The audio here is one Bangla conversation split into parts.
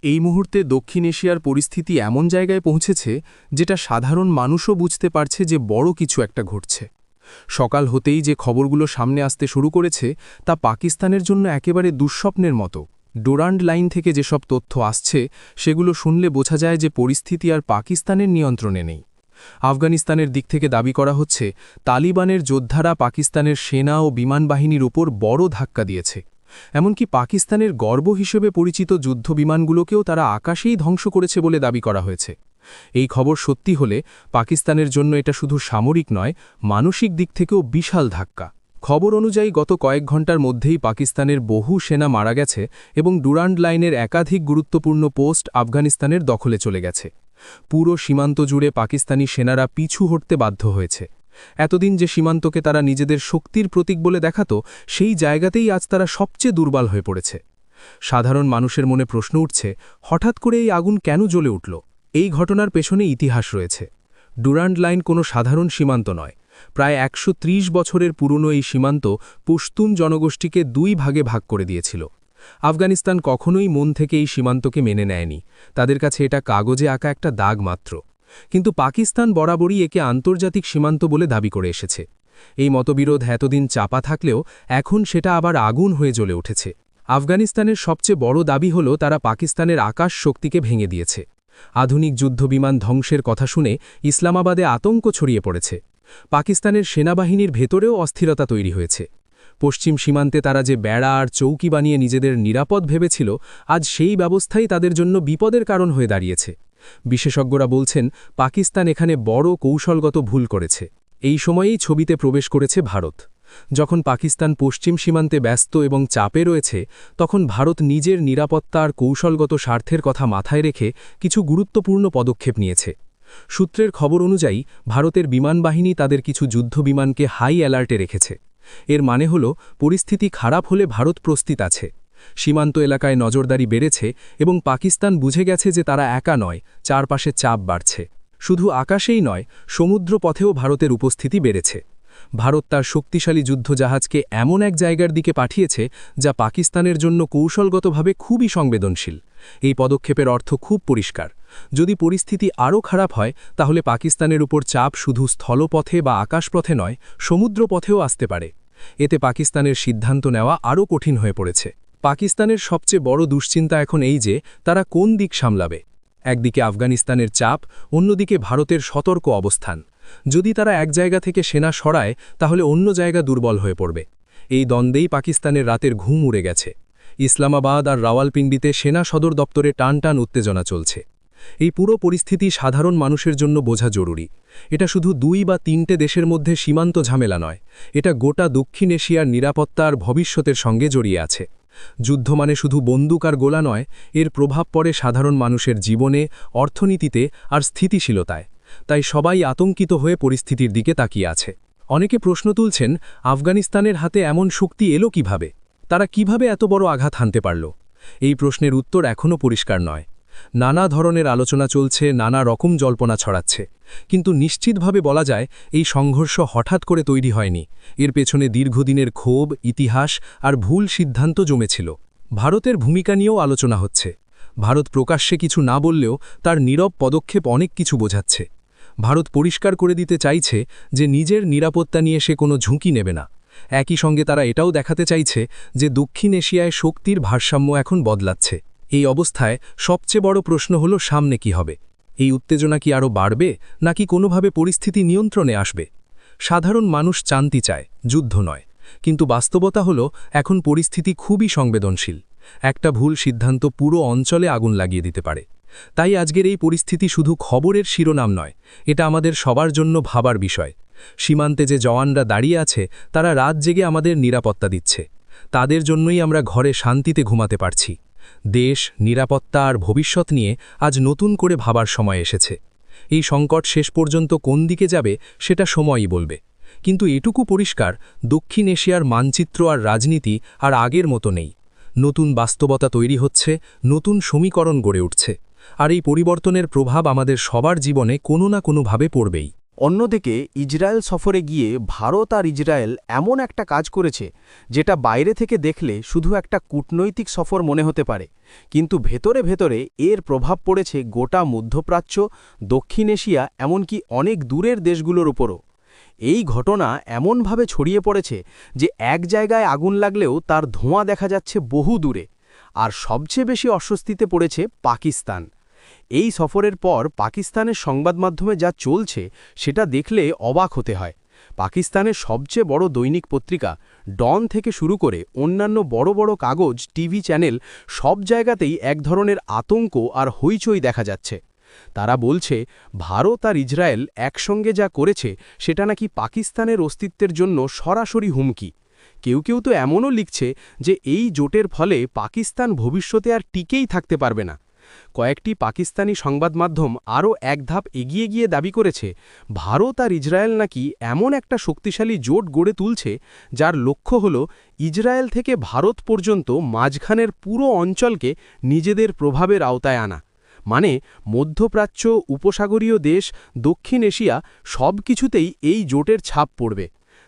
এই মুহূর্তে দক্ষিণ এশিয়ার পরিস্থিতি এমন জায়গায় পৌঁছেছে যেটা সাধারণ মানুষও বুঝতে পারছে যে বড় কিছু একটা ঘটছে। সকাল হতেই যে খবরগুলো সামনে আসতে শুরু করেছে তা পাকিস্তানের জন্য একেবারে দুঃস্বপ্নের মতো। ডুরান্ড লাইন থেকে যেসব তথ্য আসছে সেগুলো শুনলে বোঝা যায় যে পরিস্থিতি আর পাকিস্তানের নিয়ন্ত্রণে নেই। আফগানিস্তানের দিক থেকে দাবি করা হচ্ছে তালিবানের যোদ্ধারা পাকিস্তানের সেনা ও বিমান বাহিনীর উপর বড় ধাক্কা দিয়েছে। এমনকি পাকিস্তানের গর্ব হিসেবে পরিচিত যুদ্ধবিমানগুলোকেও তারা আকাশেই ধ্বংস করেছে বলে দাবি করা হয়েছে। এই খবর সত্যি হলে পাকিস্তানের জন্য এটা শুধু সামরিক নয়, মানসিক দিক থেকেও বিশাল ধাক্কা। খবর অনুযায়ী গত কয়েক ঘণ্টার মধ্যেই পাকিস্তানের বহু সেনা মারা গেছে এবং ডুরান্ড লাইনের একাধিক গুরুত্বপূর্ণ পোস্ট আফগানিস্তানের দখলে চলে গেছে। পুরো সীমান্ত জুড়ে পাকিস্তানি সেনারা পিছু হটতে বাধ্য হয়েছে। এতদিন যে সীমান্তকে তারা নিজেদের শক্তির প্রতীক বলে দেখাত, সেই জায়গাতেই আজ তারা সবচেয়ে দুর্বল হয়ে পড়েছে। সাধারণ মানুষের মনে প্রশ্ন উঠছে, হঠাৎ করে এই আগুন কেন জ্বলে উঠল? এই ঘটনার পেছনে ইতিহাস রয়েছে। ডুরান্ড লাইন কোনো সাধারণ সীমান্ত নয়। প্রায় ১৩০ বছরের পুরনো এই সীমান্ত পশতুন জনগোষ্ঠীকে দুই ভাগে ভাগ করে দিয়েছিল। আফগানিস্তান কখনোই মন থেকে এই সীমান্তকে মেনে নেয়নি। তাদের কাছে এটা কাগজে আঁকা একটা দাগ মাত্র। কিন্তু পাকিস্তান বরাবরই একে আন্তর্জাতিক সীমান্ত বলে দাবি করে এসেছে। এই মতবিরোধ এতদিন চাপা থাকলেও এখন সেটা আবার আগুন হয়ে জ্বলে উঠেছে। আফগানিস্তানের সবচেয়ে বড় দাবি হল তারা পাকিস্তানের আকাশ শক্তিকে ভেঙে দিয়েছে। আধুনিক যুদ্ধবিমান ধ্বংসের কথা শুনে ইসলামাবাদে আতঙ্ক ছড়িয়ে পড়েছে। পাকিস্তানের সেনাবাহিনীর ভেতরেও অস্থিরতা তৈরি হয়েছে। পশ্চিম সীমান্তে তারা যে বেড়া আর চৌকি বানিয়ে নিজেদের নিরাপদ ভেবেছিল, আজ সেই ব্যবস্থাই তাদের জন্য বিপদের কারণ হয়ে দাঁড়িয়েছে। বিশেষজ্ঞরা বলছেন পাকিস্তান এখানে বড় কৌশলগত ভুল করেছে। এই সময়েই ছবিতে প্রবেশ করেছে ভারত। যখন পাকিস্তান পশ্চিম সীমান্তে ব্যস্ত এবং চাপে রয়েছে, তখন ভারত নিজের নিরাপত্তা আর কৌশলগত স্বার্থের কথা মাথায় রেখে কিছু গুরুত্বপূর্ণ পদক্ষেপ নিয়েছে। সূত্রের খবর অনুযায়ী ভারতের বিমান বাহিনী তাদের কিছু যুদ্ধবিমানকে হাই অ্যালার্টে রেখেছে। এর মানে হল পরিস্থিতি খারাপ হলে ভারত প্রস্তুত আছে। সীমান্ত এলাকায় নজরদারি বেড়েছে এবং পাকিস্তান বুঝে গেছে যে তারা একা নয়, চারপাশে চাপ বাড়ছে। শুধু আকাশেই নয়, সমুদ্র পথেও ভারতের উপস্থিতি বেড়েছে। ভারত তার শক্তিশালী যুদ্ধজাহাজকে এমন এক জায়গার দিকে পাঠিয়েছে যা পাকিস্তানের জন্য কৌশলগতভাবে খুবই সংবেদনশীল। এই পদক্ষেপের অর্থ খুব পরিষ্কার। যদি পরিস্থিতি আরও খারাপ হয়, তাহলে পাকিস্তানের উপর চাপ শুধু স্থলপথে বা আকাশপথে নয়, সমুদ্রপথেও আসতে পারে। এতে পাকিস্তানের সিদ্ধান্ত নেওয়া আরও কঠিন হয়ে পড়েছে। পাকিস্তানের সবচেয়ে বড় দুশ্চিন্তা এখন এই যে তারা কোন দিক সামলাবে। একদিকে আফগানিস্তানের চাপ, অন্যদিকে ভারতের সতর্ক অবস্থান। যদি তারা এক জায়গা থেকে সেনা সরায়, তাহলে অন্য জায়গা দুর্বল হয়ে পড়বে। এই দ্বন্দ্বেই পাকিস্তানের রাতের ঘুম উড়ে গেছে। ইসলামাবাদ আর রাওয়ালপিন্ডিতে সেনা সদর দপ্তরে টান টান উত্তেজনা চলছে। এই পুরো পরিস্থিতি সাধারণ মানুষের জন্য বোঝা জরুরি। এটা শুধু ২ বা ৩টে দেশের মধ্যে সীমান্ত ঝামেলা নয়, এটা গোটা দক্ষিণ এশিয়ার নিরাপত্তা আর ভবিষ্যতের সঙ্গে জড়িয়ে আছে। যুদ্ধ মানে শুধু বন্দুক আর গোলা নয়, এর প্রভাব পড়ে সাধারণ মানুষের জীবনে, অর্থনীতিতে আর স্থিতিশীলতায়। তাই সবাই আতঙ্কিত হয়ে পরিস্থিতির দিকে তাকিয়ে আছে। অনেকে প্রশ্ন তুলছেন, আফগানিস্তানের হাতে এমন শক্তি এলো কিভাবে? তারা কিভাবে এত বড় আঘাত হানতে পারল? এই প্রশ্নের উত্তর এখনও পরিষ্কার নয়। নানা ধরনের আলোচনা চলছে, নানা রকম জল্পনা ছড়াচ্ছে। কিন্তু নিশ্চিতভাবে বলা যায়, এই সংঘর্ষ হঠাৎ করে তৈরি হয়নি। এর পেছনে দীর্ঘদিনের ক্ষোভ, ইতিহাস আর ভুল সিদ্ধান্ত জমেছিল। ভারতের ভূমিকা নিয়েও আলোচনা হচ্ছে। ভারত প্রকাশ্যে কিছু না বললেও তার নীরব পদক্ষেপ অনেক কিছু বোঝাচ্ছে। ভারত পরিষ্কার করে দিতে চাইছে যে নিজের নিরাপত্তা নিয়ে সে কোনো ঝুঁকি নেবে না। একই সঙ্গে তারা এটাও দেখাতে চাইছে যে দক্ষিণ এশিয়ায় শক্তির ভারসাম্য এখন বদলাচ্ছে। এই অবস্থায় সবচেয়ে বড় প্রশ্ন হল, সামনে কি হবে? এই উত্তেজনা কি আরও বাড়বে, নাকি কোনোভাবে পরিস্থিতি নিয়ন্ত্রণে আসবে? সাধারণ মানুষ শান্তি চায়, যুদ্ধ নয়। কিন্তু বাস্তবতা হল, এখন পরিস্থিতি খুবই সংবেদনশীল। একটা ভুল সিদ্ধান্ত পুরো অঞ্চলে আগুন লাগিয়ে দিতে পারে। তাই আজকের এই পরিস্থিতি শুধু খবরের শিরোনাম নয়, এটা আমাদের সবার জন্য ভাবার বিষয়। সীমান্তে যে জওয়ানরা দাঁড়িয়ে আছে, তারা রাত জেগে আমাদের নিরাপত্তা দিচ্ছে। তাদের জন্যই আমরা ঘরে শান্তিতে ঘুমাতে পারছি। দেশ, নিরাপত্তা আর ভবিষ্যৎ নিয়ে আজ নতুন করে ভাবার সময় এসেছে। এই সংকট শেষ পর্যন্ত কোন দিকে যাবে সেটা সময়ই বলবে। কিন্তু এটুকু পরিষ্কার, দক্ষিণ এশিয়ার মানচিত্র আর রাজনীতি আর আগের মতো নেই। নতুন বাস্তবতা তৈরি হচ্ছে, নতুন সমীকরণ গড়ে উঠছে। আর এই পরিবর্তনের প্রভাব আমাদের সবার জীবনে কোনো না কোনোভাবে পড়বেই। অন্যদিকে ইসরায়েল সফরে গিয়ে ভারত আর ইসরায়েল এমন একটা কাজ করেছে যেটা বাইরে থেকে দেখলে শুধু একটা কূটনৈতিক সফর মনে হতে পারে, কিন্তু ভেতরে ভেতরে এর প্রভাব পড়েছে গোটা মধ্যপ্রাচ্য, দক্ষিণ এশিয়া, এমনকি অনেক দূরের দেশগুলোর উপরও। এই ঘটনা এমনভাবে ছড়িয়ে পড়েছে যে এক জায়গায় আগুন লাগলেও তার ধোঁয়া দেখা যাচ্ছে বহু দূরে। আর সবচেয়ে বেশি অস্বস্তিতে পড়েছে পাকিস্তান। এই সফরের পর পাকিস্তানের সংবাদমাধ্যমে যা চলছে সেটা দেখলে অবাক হতে হয়। পাকিস্তানের সবচেয়ে বড় দৈনিক পত্রিকা ডন থেকে শুরু করে অন্যান্য বড় বড় কাগজ, টিভি চ্যানেল, সব জায়গাতেই এক ধরনের আতঙ্ক আর হইচই দেখা যাচ্ছে। তারা বলছে ভারত আর ইসরায়েল একসঙ্গে যা করেছে সেটা নাকি পাকিস্তানের অস্তিত্বের জন্য সরাসরি হুমকি। কেউ কেউ তো এমনও লিখছে যে এই জোটের ফলে পাকিস্তান ভবিষ্যতে আর টিকেই থাকতে পারবে না। কয়েকটি পাকিস্তানি সংবাদমাধ্যম আরও এক ধাপ এগিয়ে গিয়ে দাবি করেছে ভারত আর ইসরায়েল নাকি এমন একটা শক্তিশালী জোট গড়ে তুলছে যার লক্ষ্য হল ইসরায়েল থেকে ভারত পর্যন্ত মাঝখানের পুরো অঞ্চলকে নিজেদের প্রভাবের আওতায় আনা। মানে মধ্যপ্রাচ্য, উপসাগরীয় দেশ, দক্ষিণ এশিয়া সব কিছুতেই এই জোটের ছাপ পড়বে।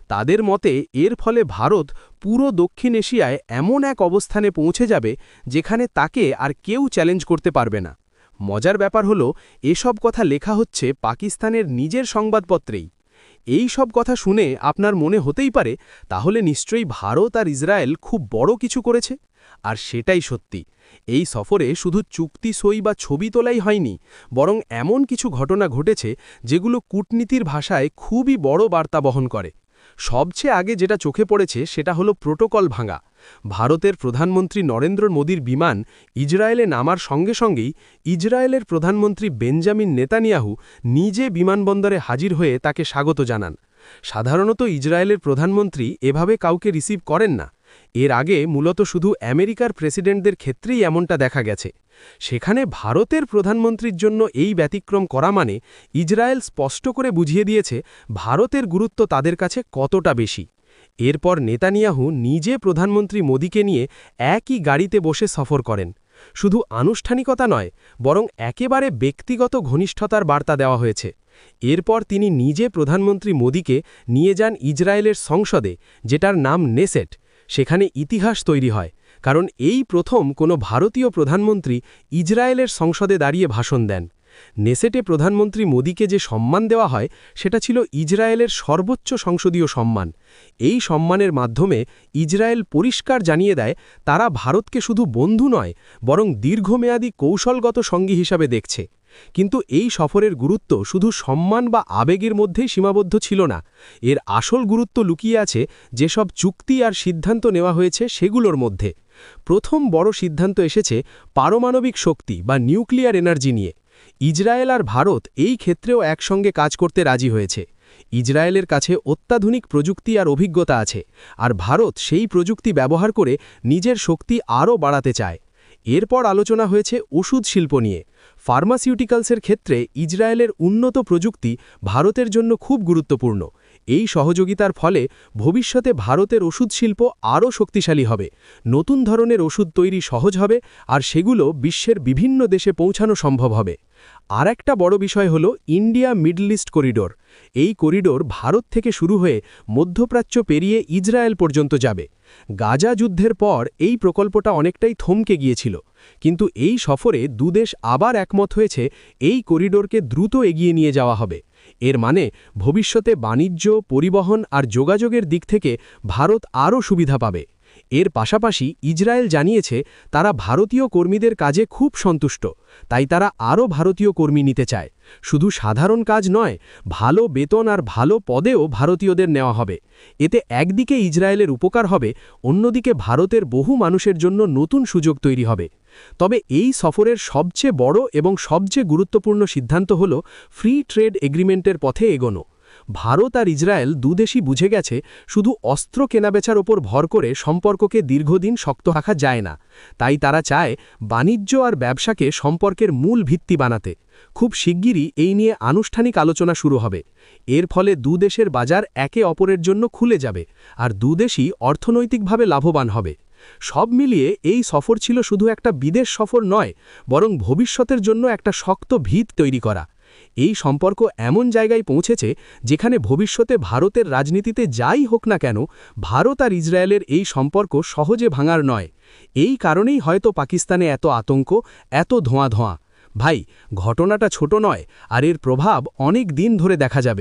তাদের মতে এর ফলে ভারত পুরো দক্ষিণ এশিয়ায় এমন এক অবস্থানে পৌঁছে যাবে যেখানে তাকে আর কেউ চ্যালেঞ্জ করতে পারবে না। মজার ব্যাপার হলো এসব কথা লেখা হচ্ছে পাকিস্তানের নিজের সংবাদপত্রেই। এই সব কথা শুনে আপনার মনে হতেই পারে তাহলে নিশ্চয়ই ভারত আর ইসরায়েল খুব বড় কিছু করেছে। আর সেটাই সত্যি। এই সফরে শুধু চুক্তি সই বা ছবি তোলাই হয়নি, বরং এমন কিছু ঘটনা ঘটেছে যেগুলো কূটনীতির ভাষায় খুবই বড় বার্তা বহন করে। সবচেয়ে আগে যেটা চোখে পড়েছে সেটা হলো প্রোটোকল ভাঙা। ভারতের প্রধানমন্ত্রী নরেন্দ্র মোদীর বিমান ইসরায়েলে নামার সঙ্গে সঙ্গেই ইসরায়েলের প্রধানমন্ত্রী বেঞ্জামিন নেতানিয়াহু নিজে বিমানবন্দরে হাজির হয়ে তাকে স্বাগত জানান। সাধারণত ইসরায়েলের প্রধানমন্ত্রী এভাবে কাউকে রিসিভ করেন না। এর আগে মূলত শুধু আমেরিকার প্রেসিডেন্টদের ক্ষেত্রেই এমনটা দেখা গেছে। সেখানে ভারতের প্রধানমন্ত্রীর জন্য এই ব্যতিক্রম করা মানে ইসরায়েল স্পষ্ট করে বুঝিয়ে দিয়েছে ভারতের গুরুত্ব তাদের কাছে কতটা বেশি। এরপর নেতানিয়াহু নিজে প্রধানমন্ত্রী মোদীকে নিয়ে একই গাড়িতে বসে সফর করেন। শুধু আনুষ্ঠানিকতা নয়, বরং একেবারে ব্যক্তিগত ঘনিষ্ঠতার বার্তা দেওয়া হয়েছে। এরপর তিনি নিজে প্রধানমন্ত্রী মোদীকে নিয়ে যান ইসরায়েলের সংসদে, যেটার নাম নেসেট। সেখানে ইতিহাস তৈরি হয়, কারণ এই প্রথম কোনো ভারতীয় প্রধানমন্ত্রী ইসরায়েলের সংসদে দাঁড়িয়ে ভাষণ দেন। নেসেটে প্রধানমন্ত্রী মোদীকে যে সম্মান দেওয়া হয় সেটা ছিল ইসরায়েলের সর্বোচ্চ সংসদীয় সম্মান। এই সম্মানের মাধ্যমে ইসরায়েল পরিষ্কার জানিয়ে দেয় তারা ভারতকে শুধু বন্ধু নয়, বরং দীর্ঘমেয়াদী কৌশলগত সঙ্গী হিসাবে দেখছে। কিন্তু এই সফরের গুরুত্ব শুধু সম্মান বা আবেগের মধ্যেই সীমাবদ্ধ ছিল না। এর আসল গুরুত্ব লুকিয়ে আছে যেসব চুক্তি আর সিদ্ধান্ত নেওয়া হয়েছে সেগুলোর মধ্যে। প্রথম বড় সিদ্ধান্ত এসেছে পারমাণবিক শক্তি বা নিউক্লিয়ার এনার্জি নিয়ে। ইসরায়েল আর ভারত এই ক্ষেত্রেও একসঙ্গে কাজ করতে রাজি হয়েছে। ইসরায়েলের কাছে অত্যাধুনিক প্রযুক্তি আর অভিজ্ঞতা আছে, আর ভারত সেই প্রযুক্তি ব্যবহার করে নিজের শক্তি আরও বাড়াতে চায়। এরপর আলোচনা হয়েছে ওষুধ শিল্প নিয়ে। ফার্মাসিউটিক্যালসের ক্ষেত্রে ইসরায়েলের উন্নত প্রযুক্তি ভারতের জন্য খুব গুরুত্বপূর্ণ। এই সহযোগিতার ফলে ভবিষ্যতে ভারতের ওষুধ শিল্প আরও শক্তিশালী হবে, নতুন ধরনের ওষুধ তৈরি সহজ হবে, আর সেগুলো বিশ্বের বিভিন্ন দেশে পৌঁছানো সম্ভব হবে। আর একটা বড় বিষয় হল ইন্ডিয়া মিডল ইস্ট করিডোর। এই করিডোর ভারত থেকে শুরু হয়ে মধ্যপ্রাচ্য পেরিয়ে ইসরায়েল পর্যন্ত যাবে। গাজা যুদ্ধের পর এই প্রকল্পটা অনেকটাই থমকে গিয়েছিল, কিন্তু এই সফরে দুদেশ আবার একমত হয়েছে এই করিডোরকে দ্রুত এগিয়ে নিয়ে যাওয়া হবে। এর মানে ভবিষ্যতে বাণিজ্য, পরিবহন আর যোগাযোগের দিক থেকে ভারত আরও সুবিধা পাবে। এর পাশাপাশি ইসরায়েল জানিয়েছে তারা ভারতীয় কর্মীদের কাজে খুব সন্তুষ্ট, তাই তারা আরও ভারতীয় কর্মী নিতে চায়। শুধু সাধারণ কাজ নয়, ভালো বেতন আর ভালো পদেও ভারতীয়দের নেওয়া হবে। এতে একদিকে ইসরায়েলের উপকার হবে, অন্যদিকে ভারতের বহু মানুষের জন্য নতুন সুযোগ তৈরি হবে। তবে এই সফরের সবচেয়ে বড় এবং সবচেয়ে গুরুত্বপূর্ণ সিদ্ধান্ত হল ফ্রি ট্রেড এগ্রিমেন্টের পথে এগোনো। ভারত আর ইসরায়েল দুদেশই বুঝে গেছে শুধু অস্ত্র কেনাবেচার ওপর ভর করে সম্পর্ককে দীর্ঘদিন শক্ত রাখা যায় না। তাই তারা চায় বাণিজ্য আর ব্যবসাকে সম্পর্কের মূল ভিত্তি বানাতে। খুব শিগগিরই এই নিয়ে আনুষ্ঠানিক আলোচনা শুরু হবে। এর ফলে দুদেশের বাজার একে অপরের জন্য খুলে যাবে, আর দুদেশই অর্থনৈতিকভাবে লাভবান হবে। সব মিলিয়ে এই সফর ছিল শুধু একটা বিদেশ সফর নয়, বরং ভবিষ্যতের জন্য একটা শক্ত ভিত তৈরি করা। এই সম্পর্ক এমন জায়গায় পৌঁছেছে যেখানে ভবিষ্যতে ভারতের রাজনীতিতে যাই হোক না কেন, ভারত আর ইসরায়েলের এই সম্পর্ক সহজে ভাঙার নয়। এই কারণেই হয়তো পাকিস্তানে এত আতঙ্ক, এত ধোঁয়া। ভাই, ঘটনাটা ছোট নয়, আর এর প্রভাব অনেক দিন ধরে দেখা যাবে।